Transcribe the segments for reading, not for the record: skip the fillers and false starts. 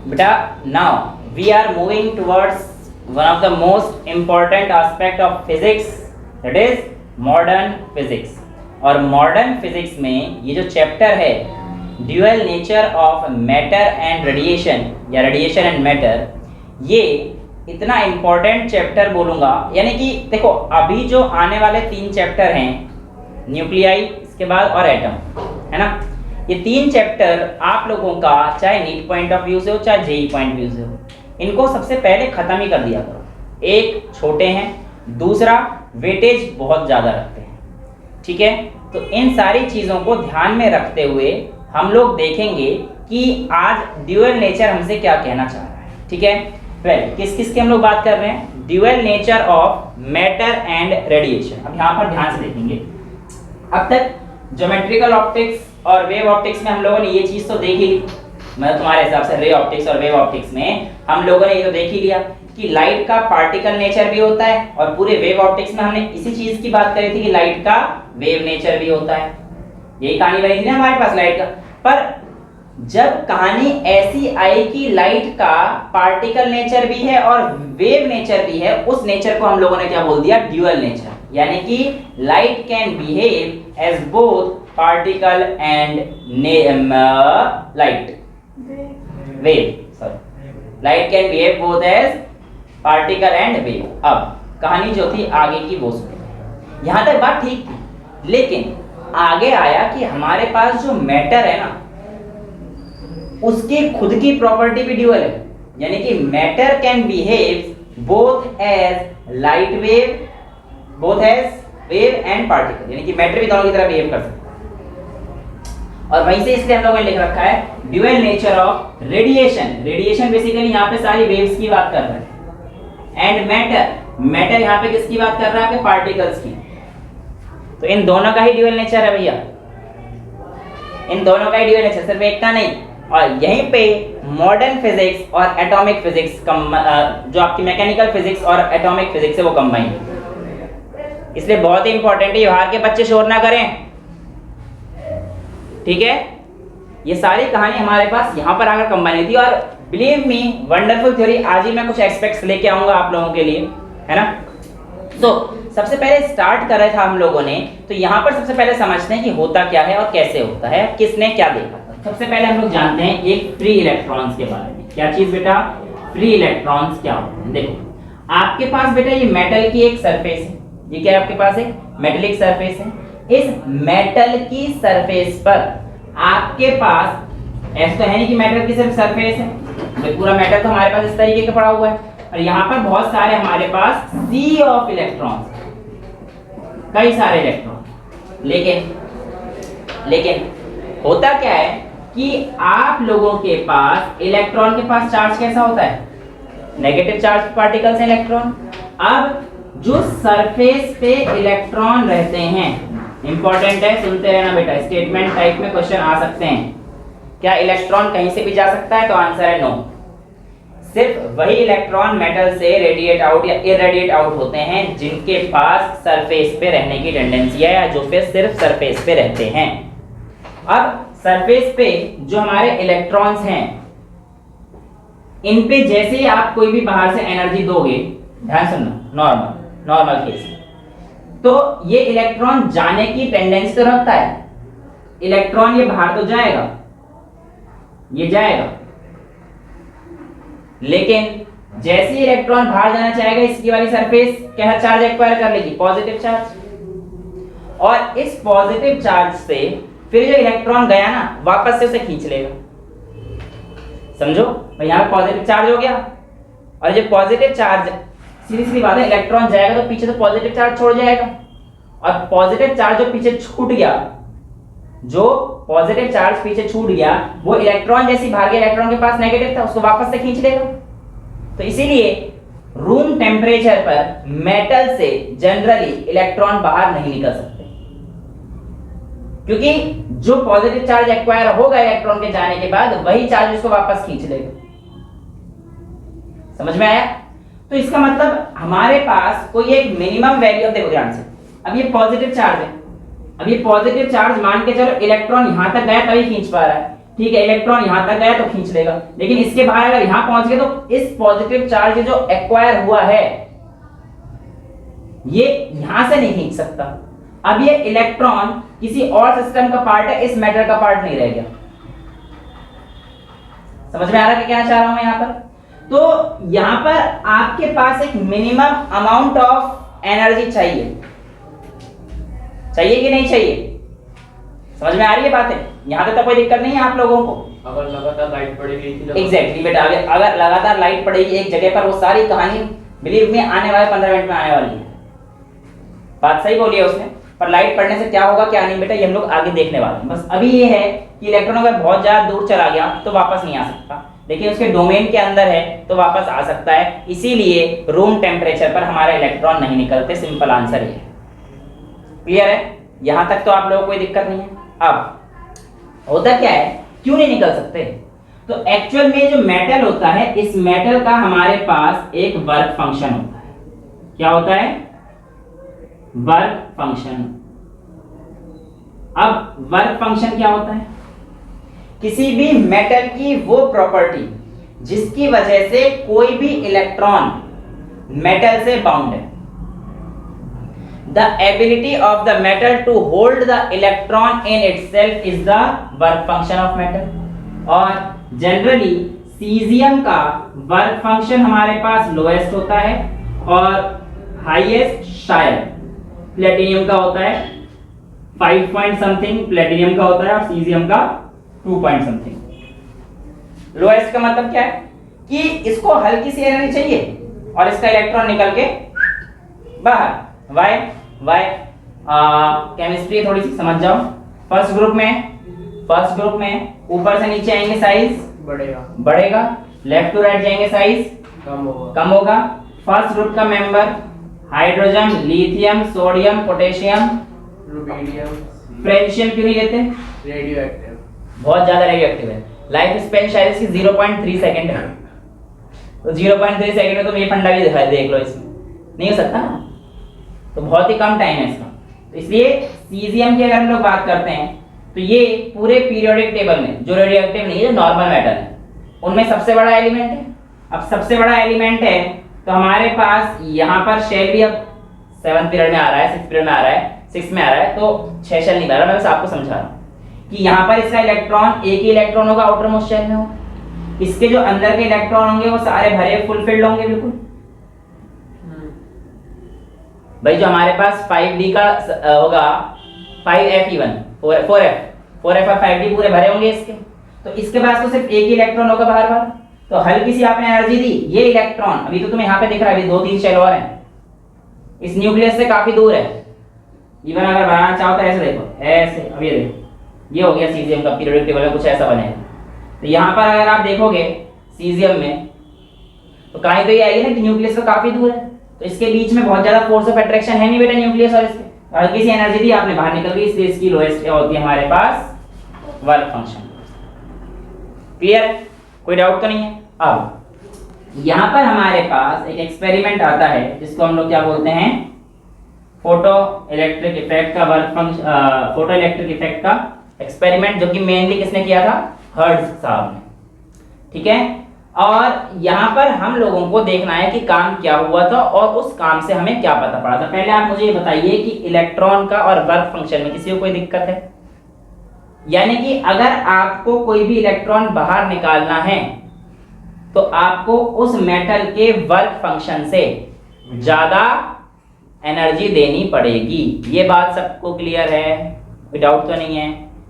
बेटा now we are moving towards one of the most important aspect of physics, that is modern physics. और modern physics में ये जो chapter है dual nature of matter and radiation या radiation and matter, ये इतना important chapter बोलूँगा, यानी कि देखो अभी जो आने वाले 3 चैप्टर हैं, न्यूक्लियाई इसके बाद और एटम, है ना, ये 3 चैप्टर आप लोगों का चाहे नीट पॉइंट ऑफ व्यू से हो चाहे जेई पॉइंट व्यू से हो, इनको सबसे पहले ख़त्म ही कर दिया करो। एक छोटे हैं, दूसरा वेटेज बहुत ज़्यादा रखते हैं, ठीक है। तो इन सारी चीज़ों को ध्यान में रखते हुए हम लोग देखेंगे कि आज ड्यूअल नेचर हमसे क्या कहना चाह रहा है, ठीक है। वेल किस किस की हम लोग बात कर रहे हैं, dual nature of matter and radiation. अब यहाँ पर ध्यान से देखेंगे, अब तक ज्योमेट्रिकल ऑप्टिक्स और वेव ऑप्टिक्स में हम लोगों ने ये चीज़ तो देख ही ली, मतलब तुम्हारे हिसाब से रे ऑप्टिक्स और वेव ऑप्टिक्स में हम लोगों ने ये तो देख ही लिया कि लाइट का पार्टिकल नेचर भी होता है, और पूरे वेव ऑप्टिक्स में हमने इसी चीज़ की बात करी थी कि लाइट का वेव नेचर भी होता है। यही कहानी बनी थी ना हमारे पास लाइट का। पर जब कहानी ऐसी आई कि लाइट का पार्टिकल नेचर भी है और वेव नेचर भी है, उस नेचर को हम लोगों ने क्या बोल दिया, ड्यूअल नेचर, यानी कि light can behave as both particle and light wave, sorry, light can behave both as particle and wave. अब कहानी जो थी आगे की वो सुनो, यहां तक बात ठीक थी, लेकिन आगे आया कि हमारे पास जो मैटर है ना, उसकी खुद की प्रॉपर्टी भी ड्यूअल है, यानी कि matter can behave both as light wave, both as wave and particle, यानी कि मैटर भी दोनों की तरह बिहेव कर सकता है। और वहीं से इसलिए हम लोगों ने लिख रखा है dual nature of radiation. Radiation basically यहाँ पे सारी वेव्स की बात कर रहा है, एंड मैटर, मैटर यहाँ पे किसकी बात कर रहा है, आपके पार्टिकल्स की। तो इन दोनों का ही ड्यूअल नेचर है भैया, इन दोनों का ही ड्यूअल नेचर, सिर्फ एक का नहीं। और यहीं पे मॉडर्न फिजिक्स और एटॉमिक फिजिक्स जो आपकी मैकेनिकल फिजिक्स और एटॉमिक फिजिक्स है वो कंबाइन है, इसलिए बहुत ही इंपॉर्टेंट है, बाहर के बच्चे शोर ना करें, ठीक है। ये सारी कहानी हमारे पास यहाँ पर आकर कंबाइन थी, और बिलीव मी वंडरफुल थ्योरी आज ही मैं कुछ एस्पेक्ट्स लेके आऊंगा आप लोगों के लिए, है ना। तो सबसे पहले स्टार्ट कर रहा था हम लोगों ने, तो यहाँ पर सबसे पहले समझते हैं कि होता क्या है और कैसे होता है, किसने क्या देखा। सबसे पहले हम लोग जानते हैं एक फ्री इलेक्ट्रॉन्स के बारे में। क्या चीज बेटा, फ्री इलेक्ट्रॉन्स क्या होते हैं। देखो आपके पास बेटा ये मेटल की एक सरफेस है, ये क्या है आपके पास एक मेटेलिक सरफेस है। इस मेटल की सरफेस पर आपके पास ऐसा तो है नहीं कि मेटल की सिर्फ सरफेस है, तो पूरा मेटल तो हमारे पास इस तरीके का पड़ा हुआ है, और यहाँ पर बहुत सारे हमारे पास सी ऑफ इलेक्ट्रॉन्स, कई सारे इलेक्ट्रॉन। लेकिन होता क्या है कि आप लोगों के पास इलेक्ट्रॉन के पास चार्ज कैसा होता है, नेगेटिव चार्ज पार्टिकल्स हैं इलेक्ट्रॉन। अब जो सरफेस पे इलेक्ट्रॉन रहते हैं, इंपॉर्टेंट है, सुनते रहना बेटा, स्टेटमेंट टाइप में क्वेश्चन आ सकते हैं। क्या इलेक्ट्रॉन कहीं से भी जा सकता है, तो आंसर है नो। सिर्फ वही इलेक्ट्रॉन मेटल से रेडिएट आउट या इरेडिएट आउट होते हैं जिनके पास सरफेस पे रहने की टेंडेंसी है, या जो फिर सिर्फ सरफेस पे रहते हैं। अब सरफेस पे जो हमारे इलेक्ट्रॉन्स हैं, इन पे जैसे ही आप कोई भी बाहर से एनर्जी दोगे, ध्यान सुनना, नॉर्मल केस, तो ये इलेक्ट्रॉन जाने की टेंडेंसी तो रखता है, इलेक्ट्रॉन ये बाहर तो जाएगा, ये जाएगा, लेकिन जैसे ही इलेक्ट्रॉन बाहर जाना चाहेगा, इसकी वाली सरफेस क्या चार्ज एक्वायर कर लेगी, पॉजिटिव चार्ज, और इस पॉजिटिव चार्ज से फिर जो इलेक्ट्रॉन गया ना, वापस से उसे खींच लेगा। समझो भाई, यहाँ पॉजिटिव चार्ज हो गया, और जो पॉजिटिव चार्ज, सीधी सी बात है, इलेक्ट्रॉन जाएगा तो पीछे तो पॉजिटिव चार्ज छोड़ जाएगा, और पॉजिटिव चार्ज जो पीछे छूट गया, जो पॉजिटिव चार्ज पीछे छूट गया, वो इलेक्ट्रॉन जैसी बाहर के इलेक्ट्रॉन के पास नेगेटिव था, उसको वापस से खींच लेगा। तो इसीलिए रूम टेम्परेचर पर मेटल से जनरली इलेक्ट्रॉन बाहर नहीं निकल सकते, क्योंकि जो पॉजिटिव चार्ज एक्वायर होगा इलेक्ट्रॉन के जाने के बाद, वही चार्ज उसको वापस खींच लेगा। समझ में आया? तो इसका मतलब हमारे पास कोई एक मिनिमम वैल्यू, देखो ध्यान से, अब ये पॉजिटिव चार्ज है, अब ये पॉजिटिव चार्ज मान के चलो इलेक्ट्रॉन यहां तक गया तभी खींच पा रहा है, ठीक है, इलेक्ट्रॉन यहां तक गया तो खींच लेगा, लेकिन इसके बाहर अगर यहां पहुंच गए तो इस पॉजिटिव चार्ज जो एक्वायर हुआ है ये यहां से नहीं खींच सकता। अब ये इलेक्ट्रॉन किसी और सिस्टम का पार्ट है, इस मैटर का पार्ट नहीं रह गया। समझ में आ रहा है क्या चाह रहा हूं मैं यहां पर? तो यहां पर आपके पास एक मिनिमम अमाउंट ऑफ एनर्जी चाहिए कि नहीं चाहिए? समझ में आ रही है बातें? यहां तक तो कोई दिक्कत नहीं है आप लोगों को? अगर लगातार लाइट पड़ेगी एग्जैक्टली बेटा, अगर लगातार लाइट पड़ेगी एक जगह पर, वो सारी कहानी बिलीव में आने वाले 15 मिनट में आने वाली है। बात सही बोली है उसने, पर लाइट पड़ने से क्या होगा क्या नहीं बेटा, ये हम लोग आगे देखने वाले हैं। बस अभी ये है कि इलेक्ट्रॉन अगर बहुत ज्यादा दूर चला गया तो वापस नहीं आ सकता, लेकिन उसके डोमेन के अंदर है तो वापस आ सकता है। इसीलिए रूम टेम्परेचर पर हमारे इलेक्ट्रॉन नहीं निकलते। सिंपल आंसर ये है। क्लियर है? यहां तक तो आप लोगों को कोई दिक्कत नहीं है। अब होता क्या है, क्यों नहीं निकल सकते? तो एक्चुअल में जो मेटल होता है, इस मेटल का हमारे पास एक वर्क फंक्शन होता है। क्या होता है? Work function. अब वर्क फंक्शन क्या होता है? किसी भी मेटल की वो प्रॉपर्टी जिसकी वजह से कोई भी इलेक्ट्रॉन मेटल से बाउंड है। The ability of the metal to hold the electron in itself is the work function of metal। और जनरली सीजियम का वर्क फंक्शन हमारे पास लोएस्ट होता है और हाईएस्ट शायद प्लेटिनियम का होता है। 5 पॉइंट समथिंग प्लेटिनियम का होता है और सीजियम का 2 पॉइंट समथिंग। लोएस्ट का मतलब क्या है कि इसको हल्की सी एनर्जी चाहिए और इसका इलेक्ट्रॉन निकल के बाहर। वाई केमिस्ट्री थोड़ी सी समझ जाओ। फर्स्ट ग्रुप में ऊपर से नीचे आएंगे साइज बढ़ेगा, लेफ्ट टू राइट जाएंगे साइज कम होगा। फर्स्ट ग्रुप का member hydrogen, lithium, sodium, potassium, rubidium, francium क्यों नहीं लेते? रेडियो एक्टिव, बहुत ज्यादा रेडियो एक्टिव है। लाइफ स्पेन शायद इसकी 0.3 सेकंड है, तो 0.3 सेकंड में तुम ये फंडा भी दिखाई देख लो, इसमें नहीं हो सकता ना, तो बहुत ही कम टाइम है इसका। तो इसलिए सीजियम की अगर हम लोग बात करते हैं तो ये पूरे पीरियोडिक टेबल में जो रेडियो एक्टिव नहीं है, जो नॉर्मल मेटल है, उनमें सबसे बड़ा एलिमेंट है। अब सबसे बड़ा एलिमेंट है तो हमारे पास यहाँ पर शेल भी अब 7th पीरियड में आ रहा है, 6th पीरियड में आ रहा है, 6th में आ रहा है, तो 6 शेल नहीं बना रहा, मैं बस आपको समझा रहा हूँ कि यहाँ पर इसका इलेक्ट्रॉन एक ही इलेक्ट्रॉन होगा आउटर मोस्ट शेल में होगा। इसके जो अंदर के इलेक्ट्रॉन होंगे वो सारे भरे फुलफिल्ड होंगे बिल्कुल। भाई जो हमारे पास 5d का होगा 5f इवन 4f और 5d पूरे भरे होंगे इसके, तो इसके पास तो सिर्फ एक ही इलेक्ट्रॉन होगा बाहर। तो हल्की सी आपने एनर्जी दी, ये इलेक्ट्रॉन अभी तो तुम्हें यहाँ पे दिख रहा है, अभी 2-3 शेल और हैं, इस न्यूक्लियस से काफी दूर है। इवन अगर बनाना चाहो तो ऐसे देखो, ऐसे अब ये देखो, ये हो गया सीजियम का पीरियोडिक टेबल में कुछ ऐसा बनेगा। तो यहाँ पर अगर आप देखोगे सीजियम में तो कहीं तो ये आएगी ना कि न्यूक्लियस तो काफी दूर है, तो इसके बीच में बहुत ज्यादा फोर्स ऑफ अट्रैक्शन है नहीं बेटा न्यूक्लियस और इसके, हल्की सी एनर्जी दी आपने बाहर निकल गई, इसलिए इसकी लोएस्ट क्या होती है हमारे पास? Work function. क्लियर? कोई डाउट तो नहीं है? अब यहाँ पर हमारे पास एक एक्सपेरिमेंट आता है जिसको हम लोग क्या बोलते हैं? फोटो इलेक्ट्रिक इफेक्ट का work function, photo electric effect का एक्सपेरिमेंट, जो कि मेनली किसने किया था? हर्ट्ज साहब ने। ठीक है, और यहाँ पर हम लोगों को देखना है कि काम क्या हुआ था और उस काम से हमें क्या पता पड़ा था। पहले आप मुझे ये बताइए कि इलेक्ट्रॉन का और वर्क फंक्शन में किसी को कोई दिक्कत है? यानी कि अगर आपको कोई भी इलेक्ट्रॉन बाहर निकालना है तो आपको उस मेटल के वर्क फंक्शन से ज्यादा एनर्जी देनी पड़ेगी। ये बात सबको क्लियर है? कोई डाउट तो नहीं है?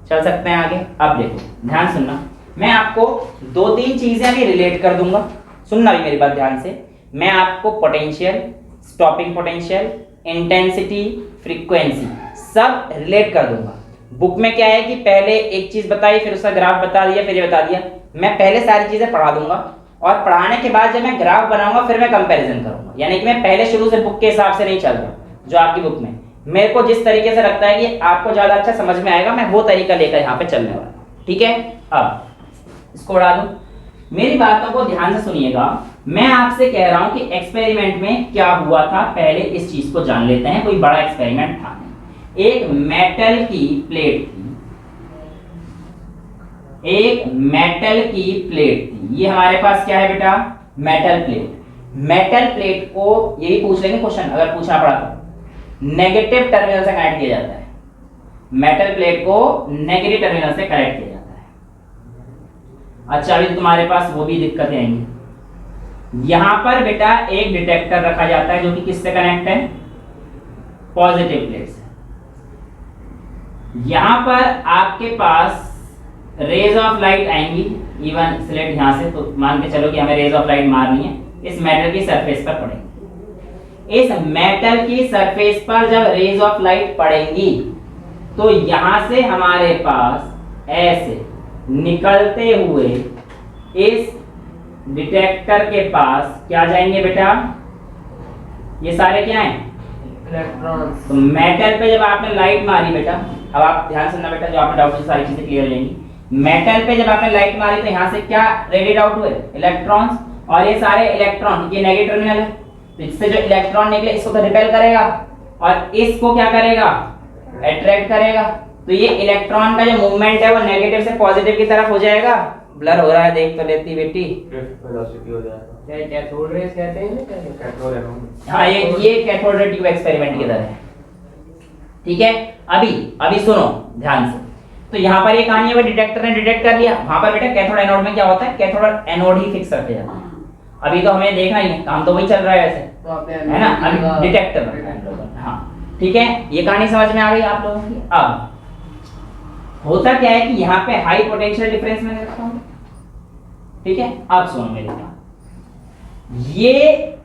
चल सकते हैं आगे। अब देखो, ध्यान सुनना, मैं आपको 2-3 चीजें अभी रिलेट कर दूंगा, सुनना भी मेरी बात ध्यान से। मैं आपको potential, stopping potential, intensity, frequency सब रिलेट कर दूंगा। बुक में क्या है कि पहले एक चीज बताई, फिर उसका ग्राफ बता दिया, फिर ये बता दिया। मैं पहले सारी चीजें पढ़ा दूंगा और पढ़ाने के बाद जब मैं ग्राफ बनाऊंगा फिर मैं कंपैरिजन करूंगा। यानी कि मैं पहले शुरू से बुक के हिसाब से नहीं चल रहा, जो आपकी बुक में मेरे को जिस तरीके से लगता है कि आपको ज्यादा अच्छा समझ में आएगा, मैं वो तरीका लेकर यहाँ पे चलने वाला हूँ। ठीक है, अब इसको उड़ा दूं। मेरी बातों को ध्यान से सुनिएगा। मैं आपसे कह रहा हूं कि एक्सपेरिमेंट में क्या हुआ था, पहले इस चीज को जान लेते हैं। कोई बड़ा एक्सपेरिमेंट था। एक मेटल की प्लेट थी, एक मेटल की प्लेट थी। ये हमारे पास क्या है बेटा? Metal plate. मेटल प्लेट को यही पूछ लेंगे क्वेश्चन अगर पूछना पड़ा तो, नेगेटिव टर्मिनल से कनेक्ट किया जाता है। मेटल प्लेट को नेगेटिव टर्मिनल से कनेक्ट किया जाता है। अच्छा, अभी तुम्हारे पास वो भी दिक्कतें आएंगी। यहां पर बेटा एक डिटेक्टर रखा जाता है जो कि किससे कनेक्ट है? पॉजिटिव प्लेट से। यहां पर आपके पास रेज ऑफ लाइट आएंगी, इवन स्लेट यहां से, तो मान के चलो कि हमें रेज ऑफ लाइट मारनी है, इस मेटल की सरफेस पर पड़ेंगी। इस मेटल की सरफेस पर जब रेज ऑफ लाइट पड़ेंगी तो यहां से हमारे पास ऐसे निकलते हुए इस डिटेक्टर के पास क्या जाएंगे बेटा? ये सारे क्या हैं? इलेक्ट्रॉन्स। तो मेटल पे जब आपने लाइट मारी बेटा, अब आप ध्यान सुनना बेटा, जो आपने डाउट सारी चीजें क्लियर हो जाएंगी। मेटल पे जब आपने लाइट मारी तो यहाँ से क्या रेडिएट आउट हुए? इलेक्ट्रॉन्स। और ये सारे इलेक्ट्रॉन, ये नेगेटिव टर्मिनल है, तो इससे जो इलेक्ट्रॉन निकले इसको तो रिपेल करेगा और इसको क्या करेगा? अट्रैक्ट करेगा। तो ये इलेक्ट्रॉन का जो मूवमेंट है वो नेगेटिव से पॉजिटिव की तरफ हो जाएगा। ब्लर हो रहा है, देख तो लेती बेटी। ड्रिफ्ट वेलोसिटी हो जाएगा। क्या कैथोड रेस कहते हैं ना? Cathode anode. हाँ, ये कैथोड रे ट्यूब एक्सपेरिमेंट की तरह है। ठीक है, अभी सुनो ध्यान से। तो यहाँ पर ये कहानी है, वो डिटेक्टर ने डिटेक्ट कर लिया। वहां पर बेटा कैथोड एनोड में क्या होता है? कैथोड और एनोड ही फिक्स रखे जाते हैं। अभी तो हमें देखना ही है, काम तो वही चल रहा है वैसे, तो आपने है ना? अभी डिटेक्टर रखा है हम लोगों ने। हाँ ठीक है, ये कहानी समझ में आ गई आप लोगों की। अब होता क्या है कि यहाँ पे हाई पोटेंशियल डिफरेंस में रखता हूँ। ठीक है, अब सुनो मेरी बात। ये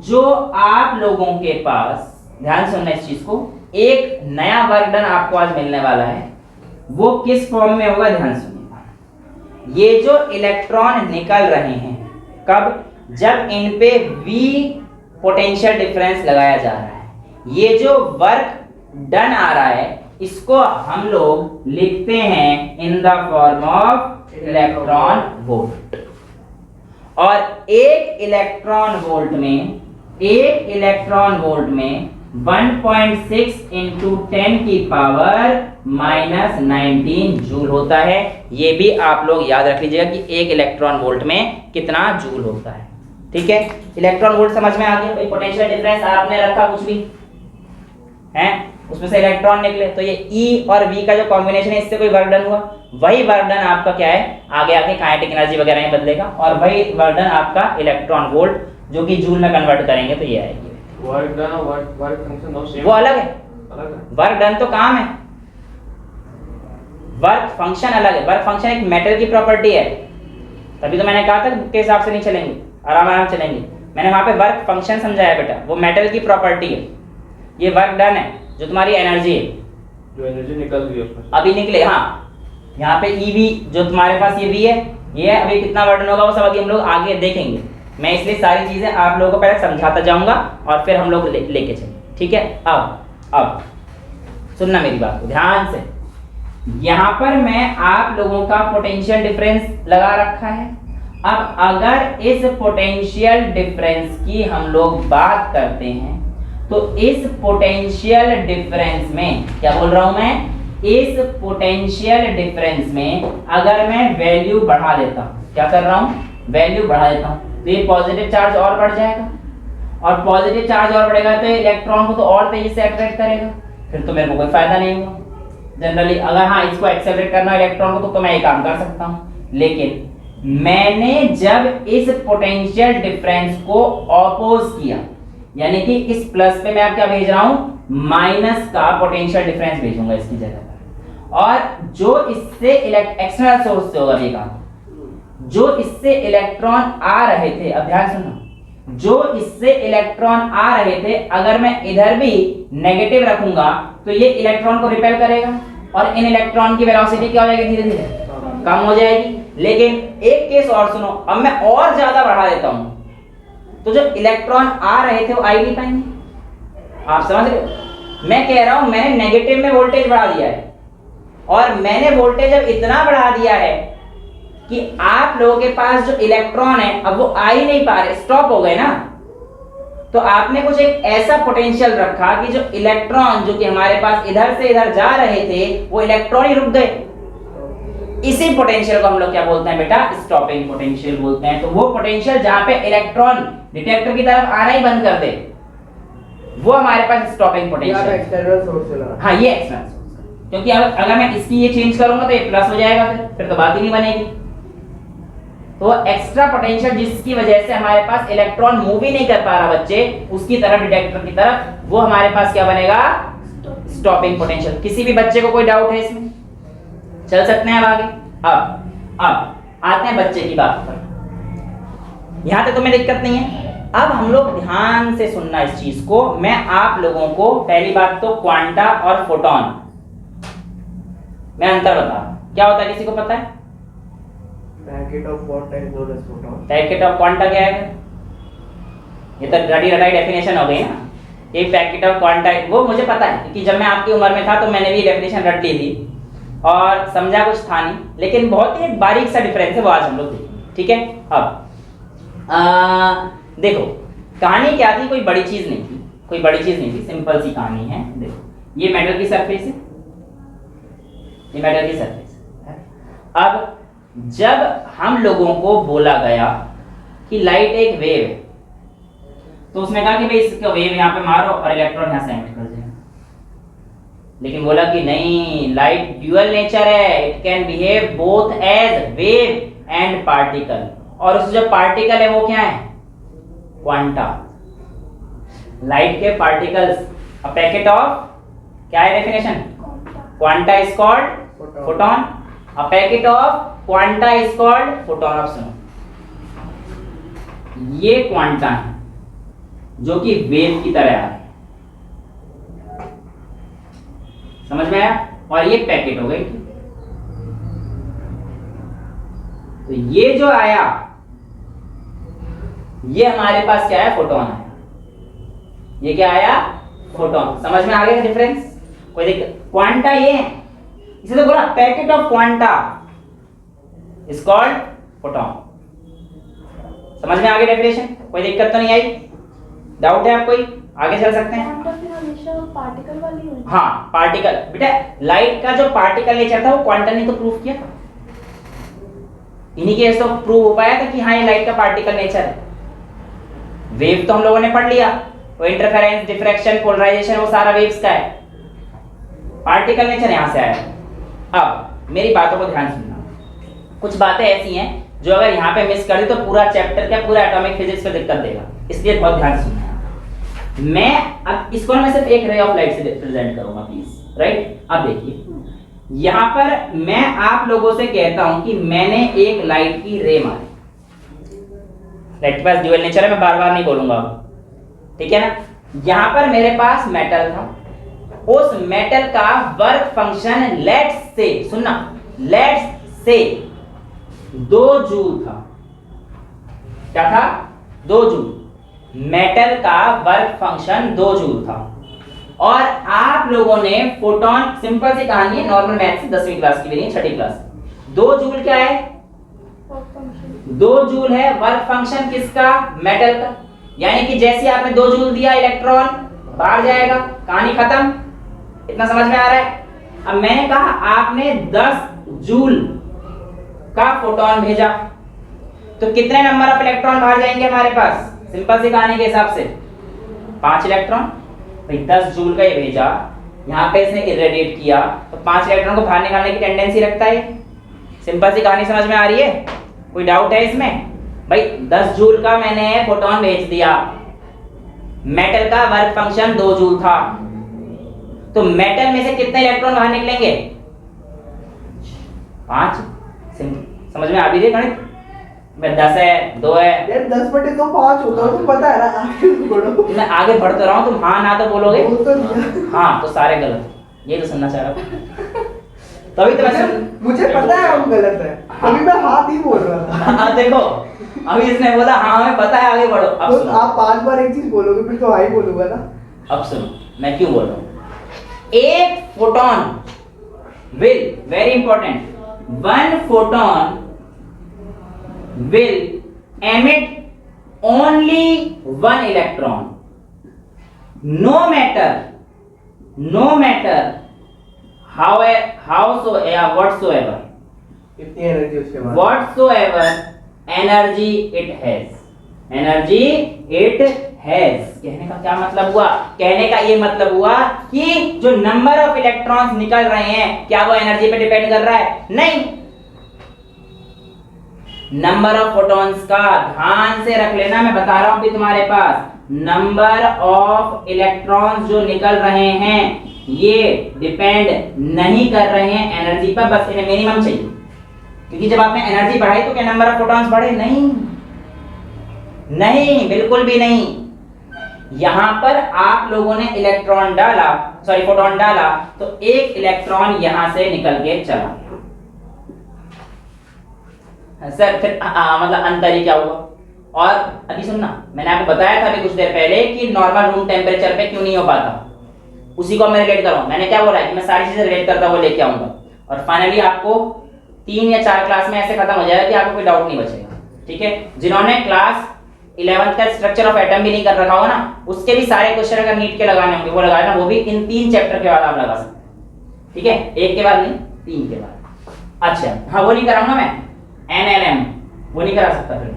जो आप लोगों के पास, ध्यान सुनना इस चीज को, एक नया वर्क डन आपको आज मिलने वाला है, वो किस फॉर्म में होगा? ध्यान सुनिएगा। ये जो इलेक्ट्रॉन निकल रहे हैं, कब? जब इन पे V पोटेंशियल डिफरेंस लगाया जा रहा है। ये जो वर्क डन आ रहा है इसको हम लोग लिखते हैं in the form of electron volt. और एक इलेक्ट्रॉन वोल्ट में 1.6 इंटू 10 की पावर -19 जूल होता है। ये भी आप लोग याद रख लीजिएगा कि एक इलेक्ट्रॉन वोल्ट में कितना जूल होता है। ठीक है, इलेक्ट्रॉन वोल्ट समझ में आ गया। भाई पोटेंशियल डिफरेंस आपने रखा कुछ भी है, उसमें से इलेक्ट्रॉन निकले, तो ये E और V का जो कॉम्बिनेशन है, इससे कोई वर्क डन हुआ, वही वर्क डन आपका क्या है? आगे आके काइनेटिक एनर्जी वगैरह में बदलेगा, और वही वर्क डन आपका इलेक्ट्रॉन वोल्ट जो कि जूल में कन्वर्ट करेंगे तो ये आएगी। वर्क डन और वर्क फंक्शन दोनों सेम, वो अलग है। अलग है। वर्क डन तो काम है, वर्क फंक्शन अलग है। वर्क फंक्शन एक मेटल की प्रॉपर्टी है, तभी तो मैंने कहा था के हिसाब से नहीं चलेंगे, आराम आराम चलेंगे। मैंने वहां पे वर्क फंक्शन समझाया बेटा, वो मेटल की प्रॉपर्टी है। ये वर्क डन है जो तुम्हारी एनर्जी है, जो एनर्जी निकल रही है उसमें अभी निकले। हाँ, यहाँ पे EV जो तुम्हारे पास ये V है, ये अभी कितना वर्क डन होगा वो सब अभी हम लोग आगे देखेंगे। मैं इसलिए सारी चीजें आप लोगों को पहले समझाता जाऊंगा और फिर हम लोग लेके चलेंगे। ठीक है, अब सुनना मेरी बात को ध्यान से। यहाँ पर मैं आप लोगों का पोटेंशियल डिफरेंस लगा रखा है। अब अगर इस पोटेंशियल डिफरेंस की हम लोग बात करते हैं तो इस पोटेंशियल डिफरेंस में क्या बोल रहा हूं मैं? इस पोटेंशियल डिफरेंस में अगर मैं वैल्यू बढ़ा देता हूं, क्या कर रहा हूं? वैल्यू बढ़ा देता हूं, तो ये पॉजिटिव चार्ज और बढ़ जाएगा, और पॉजिटिव चार्ज और बढ़ेगा तो इलेक्ट्रॉन को तो और तेजी से अट्रैक्ट करेगा, फिर तो मेरे को कोई फायदा नहीं हुआ जनरली। अगर हाँ इसको एक्सेलरेट करना है इलेक्ट्रॉन को तो मैं ये काम कर सकता हूँ, लेकिन मैंने जब इस पोटेंशियल डिफरेंस को ऑपोज किया, यानी कि इस प्लस पे मैं अब क्या भेज रहा हूँ? माइनस का पोटेंशियल डिफरेंस भेजूंगा इसकी जगह पर, और जो इससे एक्सटर्नल सोर्स से होगा ये काम, जो इससे इलेक्ट्रॉन आ रहे थे, अब ध्यान सुनो, जो इससे इलेक्ट्रॉन आ रहे थे अगर मैं इधर भी नेगेटिव रखूंगा तो ये इलेक्ट्रॉन को रिपेल करेगा और इन इलेक्ट्रॉन की वेलोसिटी क्या हो जाएगी? धीरे धीरे कम हो जाएगी। लेकिन एक केस और सुनो, अब मैं और ज्यादा बढ़ा देता हूं तो जो इलेक्ट्रॉन आ रहे थे वो आ ही नहीं पाएंगे। आप समझ रहे हो? मैं कह रहा हूं मैंने नेगेटिव में वोल्टेज बढ़ा दिया है, और मैंने वोल्टेज अब इतना बढ़ा दिया है कि आप लोगों के पास जो इलेक्ट्रॉन है अब वो आ ही नहीं पा रहे, स्टॉप हो गए ना। तो आपने कुछ एक ऐसा पोटेंशियल रखा कि जो इलेक्ट्रॉन जो कि हमारे पास इधर से इधर जा रहे थे वो इलेक्ट्रॉन ही रुक गए। इसी पोटेंशियल को हम लोग क्या बोलते हैं बेटा, स्टॉपिंग पोटेंशियल बोलते हैं। तो वो पोटेंशियल जहां पे इलेक्ट्रॉन डिटेक्टर की तरफ आना ही बंद कर दे, वो हमारे पास स्टॉपिंग पोटेंशियल। एक्सटर्नल सोर्स से लगा। हाँ ये एक्सटर्नल सोर्स, क्योंकि अगर मैं इसकी ये चेंज करूंगा तो ये प्लस हो जाएगा, फिर तो बात ही नहीं बनेगी। तो एक्स्ट्रा पोटेंशियल जिसकी वजह से हमारे पास इलेक्ट्रॉन मूव ही नहीं कर पा रहा बच्चे उसकी तरफ, डिटेक्टर की तरफ, वो हमारे पास क्या बनेगा, स्टॉपिंग पोटेंशियल। किसी भी बच्चे को कोई डाउट है इसमें, चल सकते हैं अब आगे। अब आते हैं बच्चे की बात पर, यहां तक तुम्हें दिक्कत नहीं है। अब हम लोग ध्यान से सुनना इस चीज को। मैं आप लोगों को पहली बात तो क्वांटा और फोटोन में अंतर बता, क्या होता है किसी को पता है? Packet of quanta is known as photon. Packet of quanta क्या है? ये तो रटी रटाई डेफिनेशन हो गई ना, ये पैकेट ऑफ क्वांटा, वो मुझे पता है क्योंकि जब मैं आपकी उम्र में था तो मैंने भी डेफिनेशन रट ली थी और समझा कुछ था नहीं, लेकिन बहुत ही बारीक सा डिफरेंस है, वो आज हम लोग देखेंगे। ठीक है, अब देखो कहानी क्या थी, कोई बड़ी चीज नहीं थी, कोई बड़ी चीज नहीं थी, सिंपल सी कहानी है। देखो ये मेटल की सरफेस है, ये मेटल की सरफेस है। अब जब हम लोगों को बोला गया कि लाइट एक वेव है, तो उसने कहा कि भाई इसका वेव यहाँ पे मारो और इलेक्ट्रॉन यहाँ से एमिट कर देना, लेकिन बोला कि नहीं, लाइट ड्यूअल नेचर है, it can behave both as wave and particle, और उसमें जो पार्टिकल है वो क्या है, क्वांटा। लाइट के पार्टिकल्स, अ पैकेट ऑफ, क्या है definition, quanta is called photon, a packet of quanta is called photon. ऑफ सुनो, ये क्वांटा है जो कि वेव की तरह है, समझ में आया, और ये पैकेट हो गई। तो ये जो आया ये हमारे पास क्या है, फोटोन आया। ये क्या आया, फोटोन। समझ में आ गया डिफरेंस, कोई दिक्कत? क्वांटा ये है, इसे तो बोला packet of quanta is called photon. समझ में आ गया डेफिनेशन, कोई दिक्कत तो नहीं आई? डाउट है आप कोई? आगे चल सकते हैं। फिर हमेशा पार्टिकल वाली होती है। हाँ पार्टिकल, बेटा लाइट का जो पार्टिकल नेचर था वो क्वांटम ने तो प्रूव किया था, इन्हीं केस तो प्रूव हो पाया था कि हाँ ये लाइट का पार्टिकल नेचर है। वेव तो हम लोगों ने पढ़ लिया, वो इंटरफेरेंस, डिफ्रैक्शन, पोलराइजेशन, वो सारा वेव्स का है, पार्टिकल नेचर यहां से आया। अब मेरी बातों को ध्यान सुनना, कुछ बातें ऐसी हैं जो अगर यहाँ पे मिस कर दी तो पूरा चैप्टर क्या, पूरा एटॉमिक फिजिक्स पे दिक्कत देगा, इसलिए बहुत ध्यान सुनना है। मैं अब इसको मैं सिर्फ एक रे ऑफ लाइट से रिप्रेजेंट करूंगा प्लीज, राइट। अब देखिए यहाँ पर मैं आप लोगों से कहता हूं कि मैंने एक लाइट की रे मारी, लाइट के पास ड्यूअल नेचर है, मैं बार बार नहीं बोलूंगा अब, ठीक है ना। यहां पर मेरे पास मेटल था, उस मेटल का वर्क फंक्शन लेट्स से, सुनना, लेट्स से 2 जूल था। क्या था? 2 जूल। मेटल का वर्क फंक्शन 2 जूल था, और आप लोगों ने फोटोन, सिंपल सी कहानी है, नॉर्मल मैथ से 10वीं क्लास की भी नहीं, 6ठी क्लास। 2 जूल क्या है? 2 जूल है वर्क फंक्शन किसका? मेटल का। यानी कि जैसे आपने 2 जूल दिया, इलेक्ट्रॉन बाहर जाएगा, कहानी खत्म। इतना समझ में आ रहा है? अब मैंने कहा आपने 10 जूल का फोटोन भेजा, तो कितने नंबर ऑफ इलेक्ट्रॉन बाहर जाएंगे हमारे पास? सिंपल सी कहानी के हिसाब से 5 इलेक्ट्रॉन। भाई 10 जूल का ये भेजा, यहाँ पे इसने इरेडिएट किया, तो 5 इलेक्ट्रॉन को बाहर निकालने की टेंडेंसी रखता है। सिंपल सी कहानी समझ में आ रही है? कोई डाउट है इसमें? भाई 10 जूल का मैंने फोटोन भेज दिया, मेटल का वर्क फंक्शन 2 जूल था, तो मेटल में से कितने इलेक्ट्रॉन बाहर निकलेंगे? 5। समझ में आ भी रही गणित? 10 है, 2 है यार 10/2 5 होता है, तुम पता है ना, आगे बढ़ो। मैं आगे बढ़ तो रहा हूँ, तुम हाँ ना तो बोलोगे। बोल तो दिया। हाँ तो सारे गलत, ये तो सुनना चाह रहा था। तभी तो मैं मुझे पता है हम गलत है, तभी मैं हाथ ही बोल रहा था। हाँ देखो, अभी इसने बोला हाँ हमें पता है, आगे बढ़ो। अब तो सुनो, आप 5 बार एक चीज बोलोगे फिर तो हाँ ही बोलूंगा ना। अब सुनो मैं क्यों बोल रहा हूँ। एक photon will, very important, 1 photon will emit only 1 electron, no matter howsoever, कितनी एनर्जी उसके बाद whatsoever energy it has, energy it has। कहने का क्या मतलब हुआ? कहने का ये मतलब हुआ कि जो नंबर ऑफ इलेक्ट्रॉन्स निकल रहे हैं क्या वो एनर्जी पे डिपेंड कर रहा है? नहीं। नंबर ऑफ फोटॉन्स का ध्यान से रख लेना, मैं बता रहा हूं कि तुम्हारे पास नंबर ऑफ इलेक्ट्रॉन्स जो निकल रहे हैं ये डिपेंड नहीं कर रहे हैं एनर्जी पर, बस इन्हें मिनिमम चाहिए। क्योंकि जब आपने एनर्जी बढ़ाई तो क्या नंबर ऑफ फोटॉन्स बढ़े? नहीं, नहीं, बिल्कुल भी नहीं। यहां पर आप लोगों ने इलेक्ट्रॉन डाला, सॉरी फोटॉन डाला, तो एक इलेक्ट्रॉन यहां से निकल के चला। सर फिर मतलब अंतर ही क्या हुआ? और अभी सुनना, मैंने आपको बताया था अभी कुछ देर पहले कि नॉर्मल रूम टेम्परेचर पे क्यों नहीं हो पाता, उसी को मैं रिलेट कर रहा हूं। मैंने क्या बोला है कि मैं सारी चीजें रिलेट करता हुआ लेके आऊंगा और फाइनली आपको 3 या 4 क्लास में ऐसे खत्म हो जाएगा कि आपको कोई डाउट नहीं बचेगा। ठीक है, जिन्होंने क्लास 11th का स्ट्रक्चर ऑफ एटम भी नहीं कर रखा होगा ना, उसके भी सारे क्वेश्चन अगर नीट के लगाने होंगे वो लगाना, वो भी इन 3 चैप्टर के बाद आप लगा सकते हैं। ठीक है, एक के बाद नहीं, 3 के बाद। अच्छा हाँ, वो नहीं कराऊंगा मैं NLM, वो नहीं करा सकता, फिर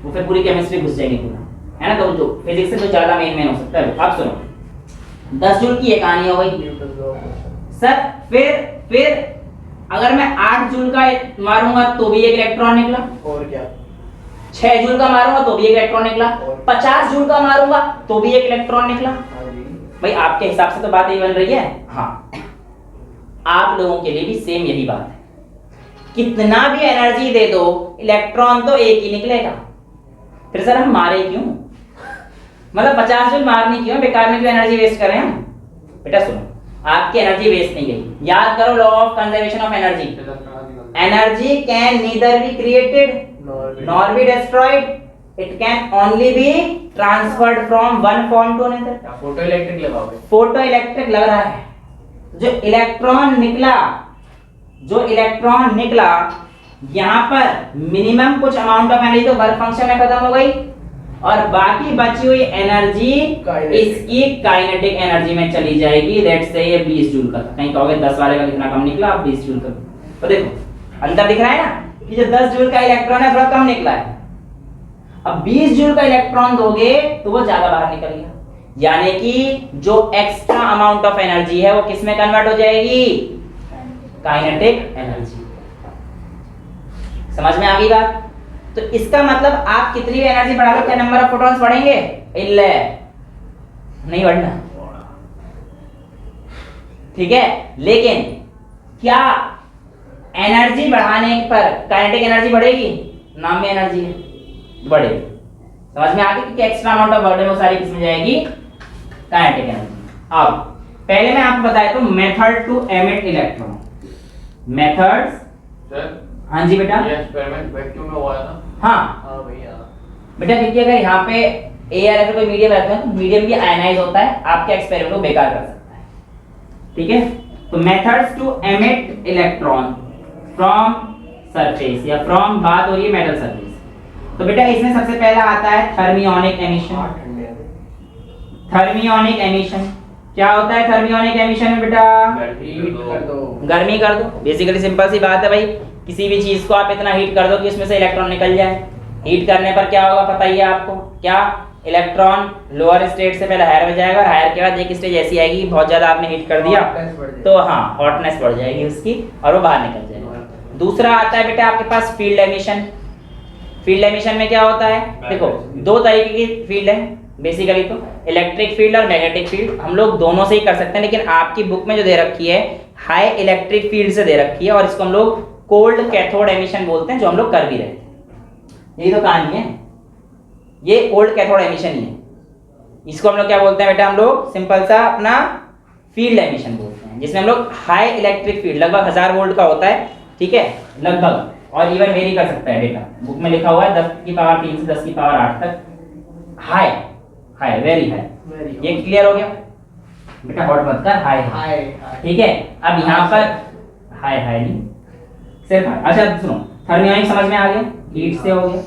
वो फिर पूरी केमिस्ट्री घुस जाएगी पूरा, है ना। तो जो फिजिक्स से तो ज्यादा मेन हो सकता है। अब सुनो, 10 जूल की ये कहानी हो गई सर। फिर अगर मैं 8 जूल का मारूंगा तो भी एक इलेक्ट्रॉन निकला, और क्या 6 जूल का मारूंगा तो भी एक इलेक्ट्रॉन निकला, 50 जूल का मारूंगा तो भी एक इलेक्ट्रॉन निकला। भाई आपके हिसाब से तो बात यही बन रही है। हाँ, आप लोगों के लिए भी सेम यही बात है। कितना भी एनर्जी दे दो इलेक्ट्रॉन तो एक ही निकलेगा। फिर सर हम मारे क्यों? मतलब 50 जूल मारनी क्यों, बेकार में क्यों एनर्जी वेस्ट कर रहे हैं हम? बेटा सुनो, आपकी एनर्जी वेस्ट नहीं गई। याद करो law of conservation of energy. Energy can neither be created nor be destroyed, it can only be transferred from one form to another। Photo electric लगाओगे? फोटो इलेक्ट्रिक लग रहा है। जो इलेक्ट्रॉन निकला यहाँ पर मिनिमम कुछ अमाउंट ऑफ एनर्जी तो वर्क फंक्शन में खत्म हो गई और बाकी बची हुई एनर्जी इसकी काइनेटिक एनर्जी में चली जाएगी। लेट्स से ये 20 जूल का था, कहीं कहोगे 10 वाले का कितना कम निकला, अब 20 जूल का। तो देखो अंतर दिख रहा है ना कि जो 10 जूल का इलेक्ट्रॉन है थोड़ा कम निकला है। अब 20 जूल का इलेक्ट्रॉन दोगे तो वो ज्यादा बाहर निकल गया, यानी कि जो एक्स्ट्रा अमाउंट ऑफ एनर्जी है वो किस में कन्वर्ट हो जाएगी? Kinetic energy. समझ में आ गई बात? तो इसका मतलब आप कितनी भी एनर्जी बढ़ा लो क्या नंबर ऑफ फोटॉन्स बढ़ेंगे? नहीं बढ़ना। ठीक है, लेकिन क्या एनर्जी बढ़ाने पर काइनेटिक एनर्जी बढ़ेगी? नाम में एनर्जी है, बढ़ेगी। समझ में आ गई कि एक्स्ट्रा अमाउंट ऑफ बर्डन वो सारी किसमें जाएगी? Kinetic energy. अब पहले मैं आपको बताया तो method to emit electron. Methods sir, हाँ जी बेटा, ये एक्सपेरिमेंट वैक्यूम में हुआ है ना? हाँ भैया बेटा, क्योंकि अगर यहाँ पे एयर अगर कोई मीडियम रहता है तो मीडियम भी आयनाइज होता है, आपके एक्सपेरिमेंट को बेकार कर सकता है। ठीक है, तो methods to emit electron from surface या फ्रॉम बात हो रही है मेटल सरफेस। तो बेटा इसमें सबसे पहला आता है थर्मियोनिक एमिशन। थर्मियोनिक एमिशन क्या होता है? थर्मियोनिक एमिशन में बेटा गर्मी कर दो। बेसिकली सिंपल सी बात है भाई, किसी भी चीज को आप इतना हीट कर दो कि उसमें से इलेक्ट्रॉन निकल जाए। हीट करने पर क्या होगा पता ही है आपको? क्या इलेक्ट्रॉन लोअर स्टेट से पहले हायर में जाएगा और हायर के बाद एक स्टेज ऐसी आएगी कि बहुत ज्यादा आपने हीट कर दिया तो हाँ हॉटनेस बढ़ जाएगी उसकी और वो बाहर निकल जाएगा। दूसरा आता है बेटा आपके पास फील्ड एमिशन। फील्ड एमिशन में क्या होता है? देखो दो तरीके की फील्ड है बेसिकली, तो इलेक्ट्रिक फील्ड और मैग्नेटिक फील्ड। हम लोग दोनों से ही कर सकते हैं, लेकिन आपकी बुक में जो दे रखी है हाई इलेक्ट्रिक फील्ड से दे रखी है और इसको हम लोग कोल्ड कैथोड एमिशन बोलते हैं, जो हम लोग कर भी रहे थे। यही तो कहानी है, ये कोल्ड कैथोड एमिशन ही है। इसको हम लोग क्या बोलते हैं बेटा? हम लोग सिंपल सा अपना फील्ड एमिशन बोलते हैं, जिसमें हम लोग हाई इलेक्ट्रिक फील्ड लगभग 1000 वोल्ट का होता है। ठीक है, लगभग, और इवन वेरी कर सकता है बेटा। बुक में लिखा हुआ है 10 की पावर 3 से 10 की पावर 8 तक। High high, very high. ये क्लियर हो गया बेटा? हॉट मत कर, हाई हाई। ठीक है, अब यहाँ पर हाई हाई नहीं, सिर्फ हाई। अच्छा सुनो, थर्मियोनिक समझ में आ गया, हीट से हो गया।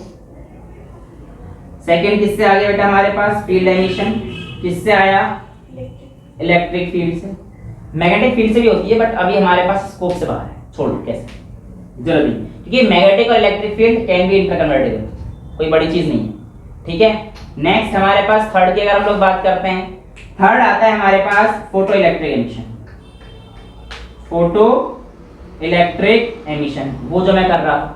सेकंड किससे आ गया बेटा हमारे पास? Field emission. किससे आया? इलेक्ट्रिक फील्ड से। मैग्नेटिक फील्ड से भी होती है बट अभी हमारे पास स्कोप से बाहर है, छोड़ दो, कैसे जरूरत नहीं, क्योंकि मैग्नेटिक और electric field can be interconvertible, कोई बड़ी चीज नहीं है, ठीक है। नेक्स्ट हमारे पास थर्ड की अगर हम लोग बात करते हैं, थर्ड आता है हमारे पास photo electric emission. Photo electric emission, वो जो मैं कर रहा था,